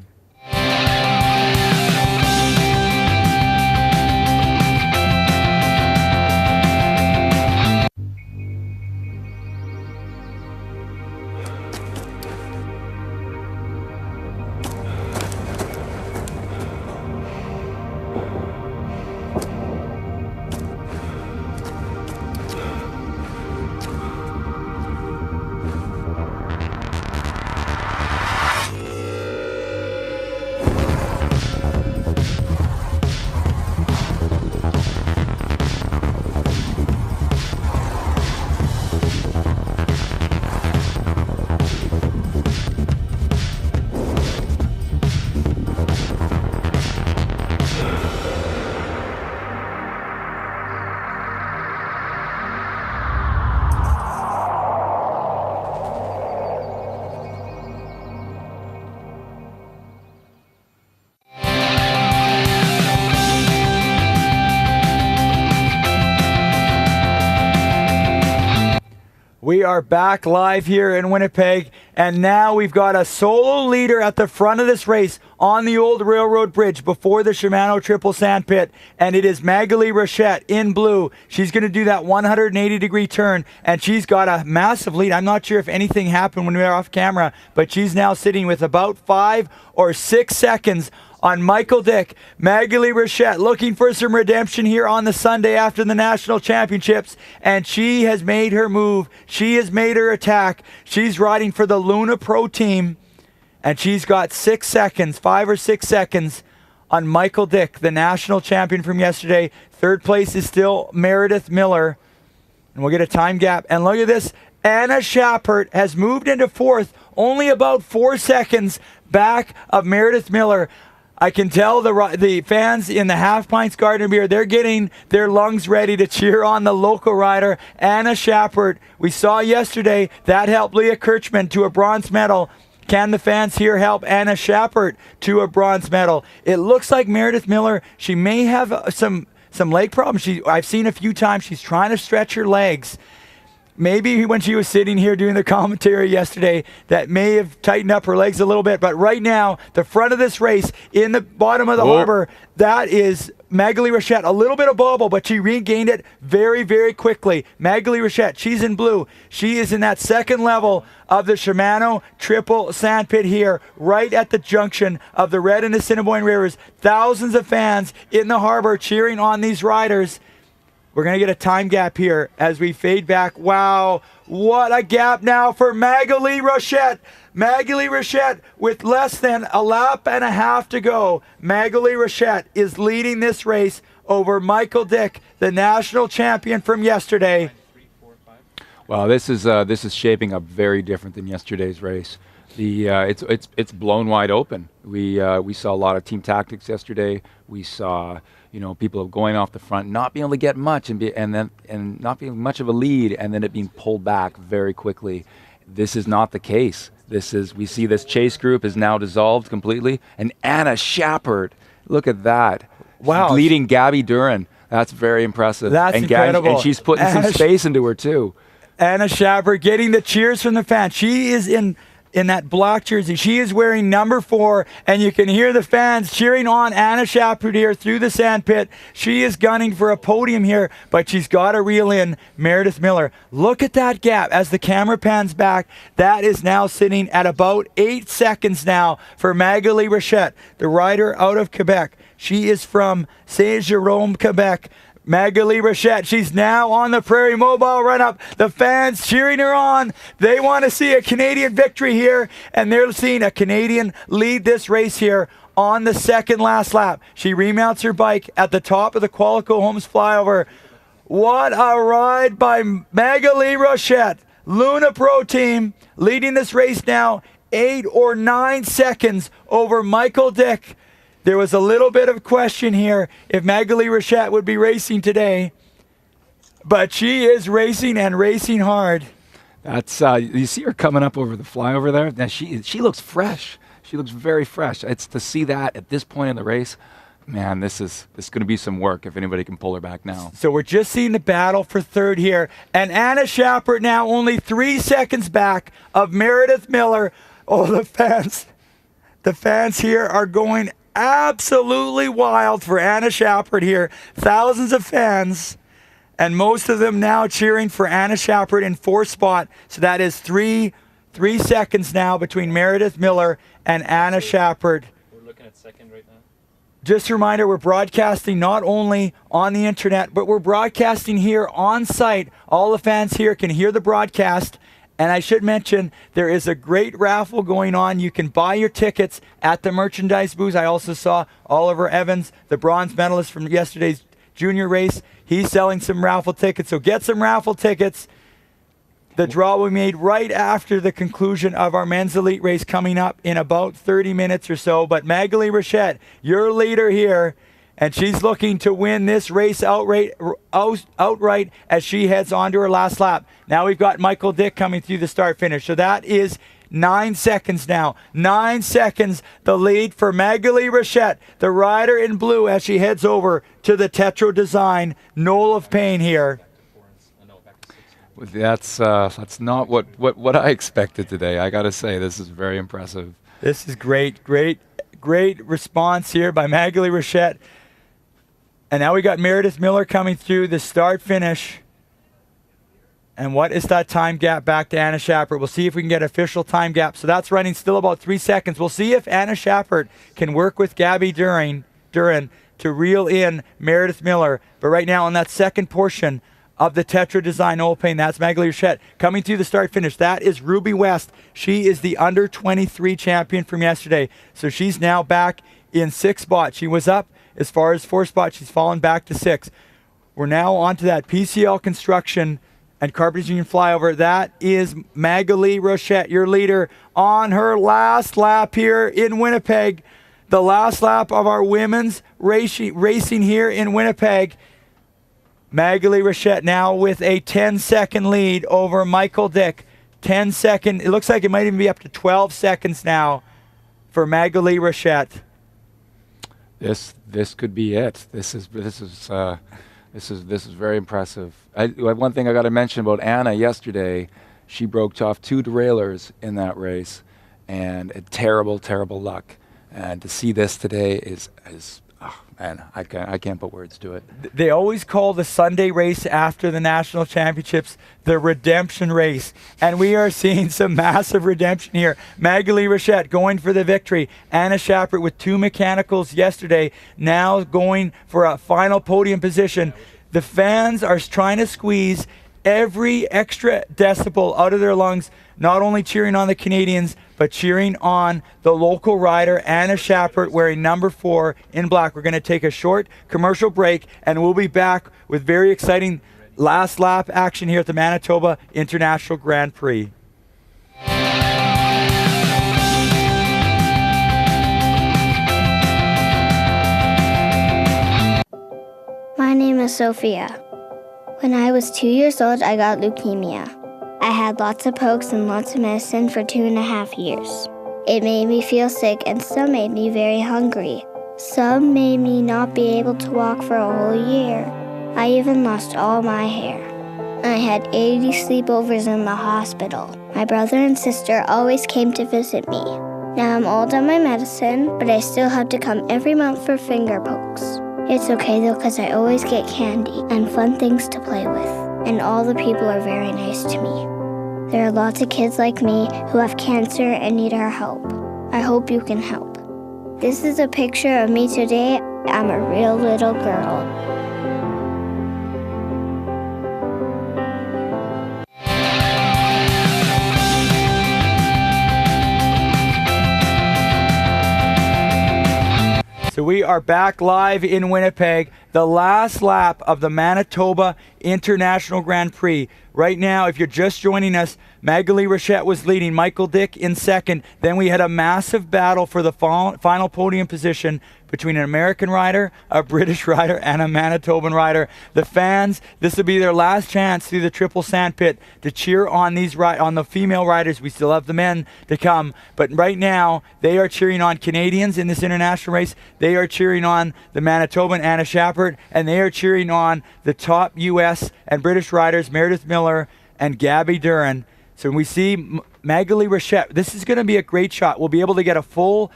We are back live here in Winnipeg, and now we've got a solo leader at the front of this race on the old railroad bridge before the Shimano Triple Sandpit, and it is Magali Rochette in blue. She's going to do that 180-degree turn, and she's got a massive lead. I'm not sure if anything happened when we were off camera, but she's now sitting with about 5 or 6 seconds on Michael Dick. Magali Rochette looking for some redemption here on the Sunday after the National Championships, and she has made her move. She has made her attack. She's riding for the Luna Pro team, and she's got 6 seconds, 5 or 6 seconds on Michael Dick, the national champion from yesterday. Third place is still Meredith Miller, and we'll get a time gap. And look at this. Anna Schappert has moved into fourth, only about 4 seconds back of Meredith Miller. I can tell the fans in the Half Pints Garden Beer, they're getting their lungs ready to cheer on the local rider, Anna Schappert. We saw yesterday that helped Leah Kirchman to a bronze medal. Can the fans here help Anna Schappert to a bronze medal? It looks like Meredith Miller, she may have some leg problems. I've seen a few times she's trying to stretch her legs. Maybe when she was sitting here doing the commentary yesterday, that may have tightened up her legs a little bit. But right now, the front of this race, in the bottom of the harbor, that is Magali Rochette. A little bit of bobble, but she regained it very, very quickly. Magali Rochette, she's in blue. She is in that second level of the Shimano Triple Sandpit here, right at the junction of the Red and Assiniboine Rivers. Thousands of fans in the harbor cheering on these riders. We're going to get a time gap here as we fade back. Wow, what a gap now for Magali Rochette. Magali Rochette with less than a lap and a half to go. Magali Rochette is leading this race over Michael Dick, the national champion from yesterday. Well, this is shaping up very different than yesterday's race. It's blown wide open. We saw a lot of team tactics yesterday. We saw people going off the front, not being able to get much, and not being much of a lead, and then it being pulled back very quickly. This is not the case. We see this chase group is now dissolved completely, and Anna Schappert, look at that. Wow. She's leading Gabby Duran. That's very impressive. That's incredible. And she's putting some space into her too. Anna Schappert getting the cheers from the fans. She is in that black jersey. She is wearing number 4, and you can hear the fans cheering on Anna Schappert here through the sandpit. She is gunning for a podium here, but she's got to reel in Meredith Miller. Look at that gap as the camera pans back. That is now sitting at about 8 seconds now for Magali Rochette, the rider out of Quebec. She is from Saint-Jérôme, Quebec. Magali Rochette, she's now on the Prairie Mobile run-up. The fans cheering her on. They want to see a Canadian victory here, and they're seeing a Canadian lead this race here on the second last lap. She remounts her bike at the top of the Qualico Homes flyover. What a ride by Magali Rochette. Luna Pro team leading this race now 8 or 9 seconds over Michael Dick. There was a little bit of question here if Magali Rochette would be racing today, but she is racing and racing hard. That's you see her coming up over the flyover there. Now she looks fresh. She looks very fresh. It's to see that at this point in the race. Man, this is going to be some work if anybody can pull her back now. So we're just seeing the battle for third here, and Anna Schappert now only 3 seconds back of Meredith Miller. Oh, the fans here are going absolutely wild for Anna Schappert here. Thousands of fans, and most of them now cheering for Anna Schappert in 4th spot. So that is 3 seconds now between Meredith Miller and Anna Schappert. We're looking at second right now. Just a reminder, we're broadcasting not only on the internet, but we're broadcasting here on site. All the fans here can hear the broadcast. And I should mention, there is a great raffle going on. You can buy your tickets at the merchandise booth. I also saw Oliver Evans, the bronze medalist from yesterday's junior race. He's selling some raffle tickets. So get some raffle tickets. The draw will be made right after the conclusion of our men's elite race coming up in about 30 minutes or so. But Magali Rochette, your leader here, and she's looking to win this race outright as she heads on to her last lap. Now we've got Michael Dick coming through the start-finish. So that is 9 seconds now. 9 seconds, the lead for Magali Rochette, the rider in blue, as she heads over to the Tetro Design Knoll of Pain here. That's not what I expected today. I got to say, this is very impressive. This is great response here by Magali Rochette. And now we got Meredith Miller coming through the start-finish. And what is that time gap back to Anna Shappert? We'll see if we can get official time gap. So that's running still about 3 seconds. We'll see if Anna Shappert can work with Gabby Duran to reel in Meredith Miller. But right now on that second portion of the Tetra Design Open, that's Magali Rochette coming through the start-finish. That is Ruby West. She is the under-23 champion from yesterday. So she's now back in 6th spot. She was up as far as 4th spot. She's fallen back to 6. We're now on to that PCL Construction and Carpenters Union flyover. That is Magali Rochette, your leader, on her last lap here in Winnipeg. The last lap of our women's racing here in Winnipeg. Magali Rochette now with a 10-second lead over Michael Dick. 10-second. It looks like it might even be up to 12 seconds now for Magali Rochette. This could be it. This is very impressive. One thing I got to mention about Anna yesterday, she broke off 2 derailleurs in that race, and terrible luck. And to see this today is oh man, I can't put words to it. They always call the Sunday race after the national championships the redemption race, and we are seeing some massive redemption here. Magali Rochette going for the victory. Anna Shappert with 2 mechanicals yesterday, now going for a final podium position. The fans are trying to squeeze every extra decibel out of their lungs, not only cheering on the Canadians, but cheering on the local rider, Anna Shappert, wearing number 4 in black. We're going to take a short commercial break, and we'll be back with very exciting last lap action here at the Manitoba International Grand Prix. My name is Sophia. When I was 2 years old, I got leukemia. I had lots of pokes and lots of medicine for 2.5 years. It made me feel sick and some made me very hungry. Some made me not be able to walk for a whole year. I even lost all my hair. I had 80 sleepovers in the hospital. My brother and sister always came to visit me. Now I'm all done my medicine, but I still have to come every month for finger pokes. It's okay though, because I always get candy and fun things to play with. And all the people are very nice to me. There are lots of kids like me who have cancer and need our help. I hope you can help. This is a picture of me today. I'm a real little girl. So we are back live in Winnipeg, the last lap of the Manitoba International Grand Prix. Right now, if you're just joining us, Magali Rochette was leading, Michael Dick in second. Then we had a massive battle for the final podium position between an American rider, a British rider, and a Manitoban rider. The fans, this will be their last chance through the triple sandpit to cheer on on the female riders. We still have the men to come, but right now they are cheering on Canadians in this international race. They are cheering on the Manitoban Anna Shappert, and they are cheering on the top U.S. and British riders, Meredith Miller and Gabby Duran. So when we see Magali Rochette, this is going to be a great shot. We'll be able to get a full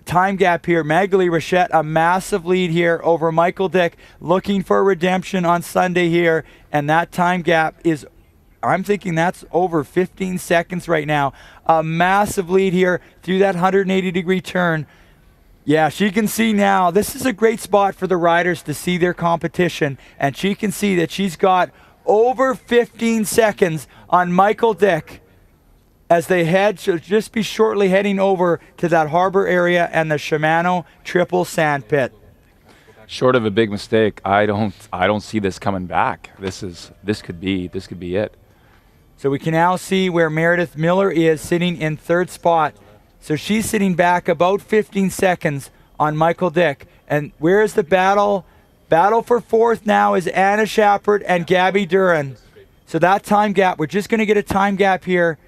time gap here. Magali Rochette, a massive lead here over Michael Dick, looking for redemption on Sunday here. And that time gap is, I'm thinking that's over 15 seconds right now. A massive lead here through that 180-degree turn. Yeah, she can see now. This is a great spot for the riders to see their competition. And she can see that she's got over 15 seconds on Michael Dick as they she'll just be shortly heading over to that harbor area and the Shimano triple sand pit. Short of a big mistake, I don't see this coming back. This could be it. So we can now see where Meredith Miller is sitting in 3rd spot. So she's sitting back about 15 seconds on Michael Dick. And where is the battle? Battle for 4th now is Anna Shappert and Gabby Duran. So that time gap, we're just going to get a time gap here.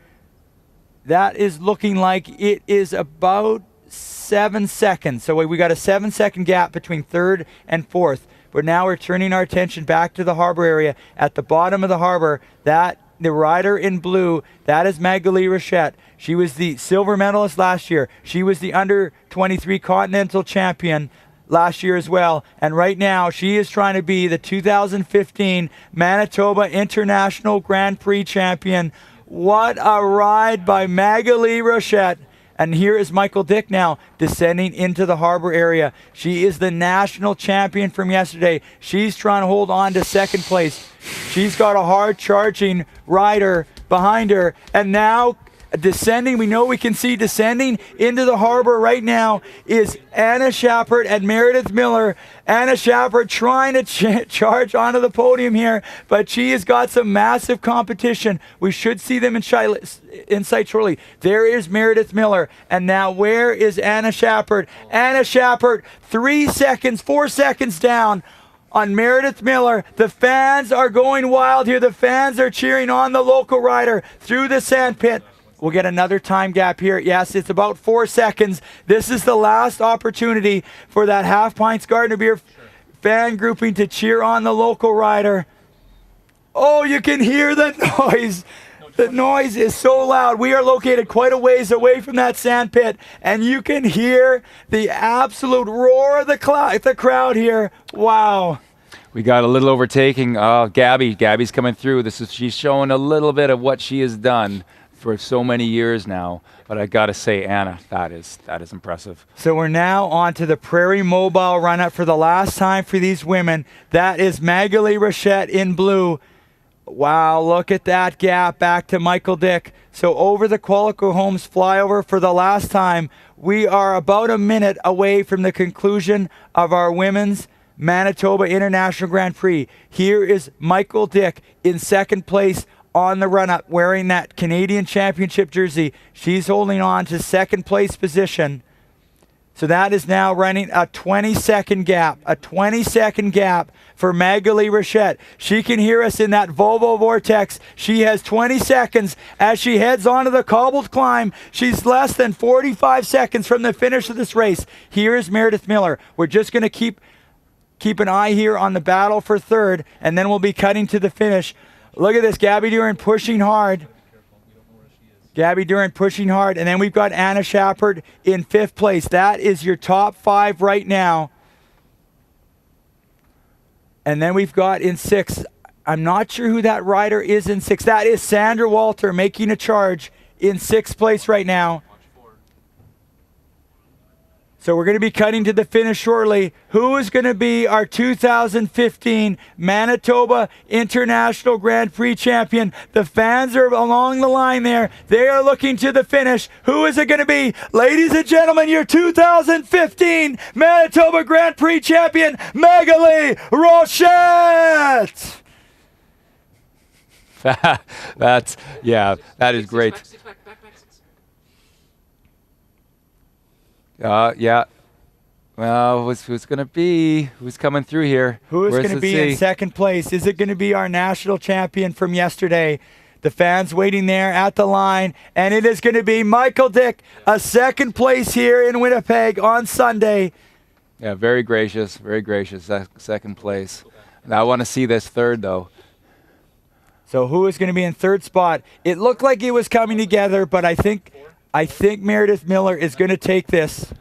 That is looking like it is about 7 seconds. So we got a 7-second gap between 3rd and 4th. But now we're turning our attention back to the harbor area. At the bottom of the harbor, the rider in blue, that is Magali Rochette. She was the silver medalist last year. She was the under-23 continental champion last year as well. And right now, she is trying to be the 2015 Manitoba International Grand Prix champion. What a ride by Magali Rochette. And here is Michael Dick now descending into the harbor area. She is the national champion from yesterday. She's trying to hold on to second place. She's got a hard charging rider behind her. And now descending, we know we can see descending into the harbor right now is Anna Shappert and Meredith Miller. Anna Shappert trying to charge onto the podium here, but she has got some massive competition. We should see them in sight shortly. There is Meredith Miller, and now where is Anna Shappert? Anna Shappert, 4 seconds down on Meredith Miller. The fans are going wild here. The fans are cheering on the local rider through the sandpit. We'll get another time gap here. Yes, it's about 4 seconds. This is the last opportunity for that Half Pints Gardner Beer fan grouping to cheer on the local rider. Oh, you can hear the noise. The noise is so loud. We are located quite a ways away from that sand pit, and you can hear the absolute roar of the crowd here. Wow. We got a little overtaking. Gabby's coming through. She's showing a little bit of what she has done for so many years now, but I gotta say, Anna, that is impressive. So we're now on to the Prairie Mobile run-up for the last time for these women. That is Magali Rochette in blue. Wow, look at that gap back to Michael Dick. So over the Qualico Homes flyover for the last time, we are about a minute away from the conclusion of our women's Manitoba International Grand Prix. Here is Michael Dick in second place on the run-up, wearing that Canadian Championship jersey. She's holding on to second place position. So that is now running a 20-second gap for Magali Rochette. She can hear us in that Volvo Vortex. She has 20 seconds as she heads onto the cobbled climb. She's less than 45 seconds from the finish of this race. Here is Meredith Miller. We're just going to keep an eye here on the battle for third, and then we'll be cutting to the finish. Look at this, Gabby Duran pushing hard. And then we've got Anna Shappert in fifth place. That is your top 5 right now. And then we've got in sixth, I'm not sure who that rider is in sixth. That is Sandra Walter making a charge in sixth place right now. So we're going to be cutting to the finish shortly. Who is going to be our 2015 Manitoba International Grand Prix champion? The fans are along the line there. They are looking to the finish. Who is it going to be? Ladies and gentlemen, your 2015 Manitoba Grand Prix champion, Magali Rochette! That is great. Yeah. Well, who's going to be? Who's coming through here? Who is going to be in second place? Is it going to be our national champion from yesterday? The fans waiting there at the line, and it is going to be Michael Dick, a second place here in Winnipeg on Sunday. Yeah, very gracious, second place. And I want to see this third, though. So who is going to be in third spot? It looked like it was coming together, but I think Meredith Miller is going to take this.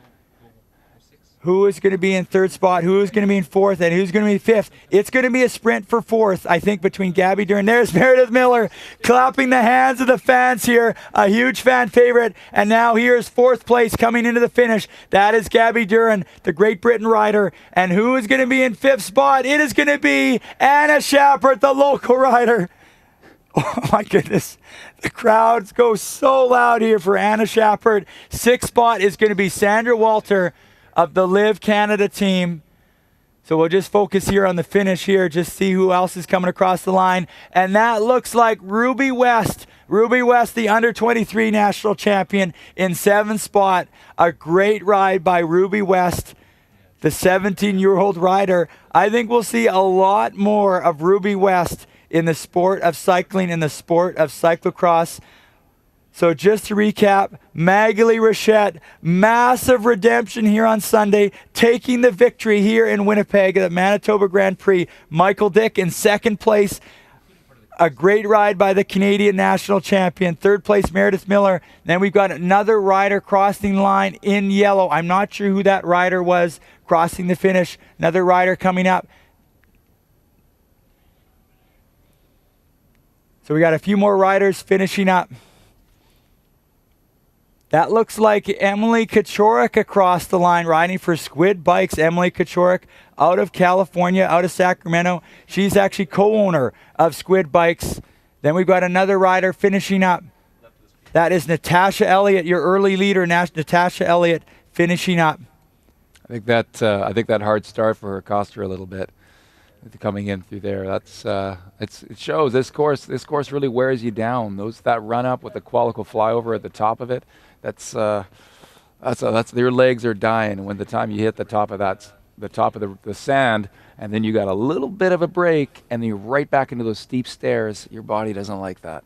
Who is going to be in third spot? Who is going to be in fourth? And who's going to be fifth? It's going to be a sprint for fourth, I think, between Gabby Duran. There's Meredith Miller clapping the hands of the fans here. A huge fan favorite. And now here's fourth place coming into the finish. That is Gabby Duran, the Great Britain rider. And who is going to be in fifth spot? It is going to be Anna Shappert, the local rider. Oh, my goodness. The crowds go so loud here for Anna Shappert. Sixth spot is going to be Sandra Walter of the Live Canada team. So we'll just focus here on the finish here, just see who else is coming across the line. And that looks like Ruby West. Ruby West, the under-23 national champion, in seventh spot. A great ride by Ruby West, the 17-year-old rider. I think we'll see a lot more of Ruby West in the sport of cycling, in the sport of cyclocross. So just to recap, Magali Rochette, massive redemption here on Sunday, taking the victory here in Winnipeg at the Manitoba Grand Prix. Michael Dick in second place. A great ride by the Canadian national champion. Third place, Meredith Miller. Then we've got another rider crossing the line in yellow. I'm not sure who that rider was crossing the finish. Another rider coming up. So we got a few more riders finishing up. That looks like Emily Kachorik across the line, riding for Squid Bikes. Emily Kachorik out of California, out of Sacramento. She's actually co-owner of Squid Bikes. Then we've got another rider finishing up. That is Natasha Elliott, your early leader, Natasha Elliott, finishing up. I think that hard start for her cost her a little bit, coming in through there. That's it shows this course really wears you down. That run up with the Qualico flyover at the top of it. That's your legs are dying when the time you hit the top of the sand, and then you got a little bit of a break, and then you're right back into those steep stairs. Your body doesn't like that.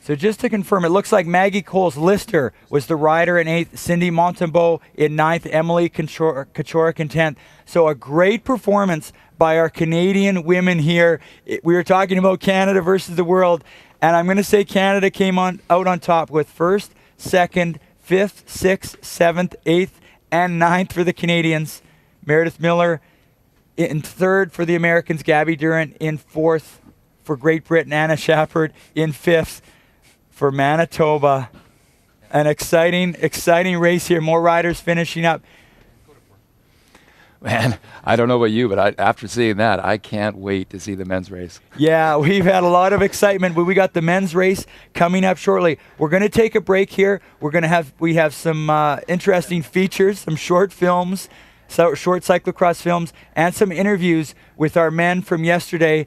So just to confirm, it looks like Maggie Coles-Lister was the rider in 8th, Cindy Montembeau in 9th, Emily Kachorik in 10th. So a great performance by our Canadian women here. We were talking about Canada versus the world, and I'm going to say Canada came out on top with first, second, 5th, 6th, 7th, 8th, and 9th for the Canadians. Meredith Miller in 3rd for the Americans. Gabby Durant in 4th for Great Britain. Anna Shepard in 5th for Manitoba. An exciting race here. More riders finishing up. Man, I don't know about you, but after seeing that, I can't wait to see the men's race. Yeah, we've had a lot of excitement, but we got the men's race coming up shortly. We're going to take a break here. We have some interesting features, some short films, short cyclocross films, and some interviews with our men from yesterday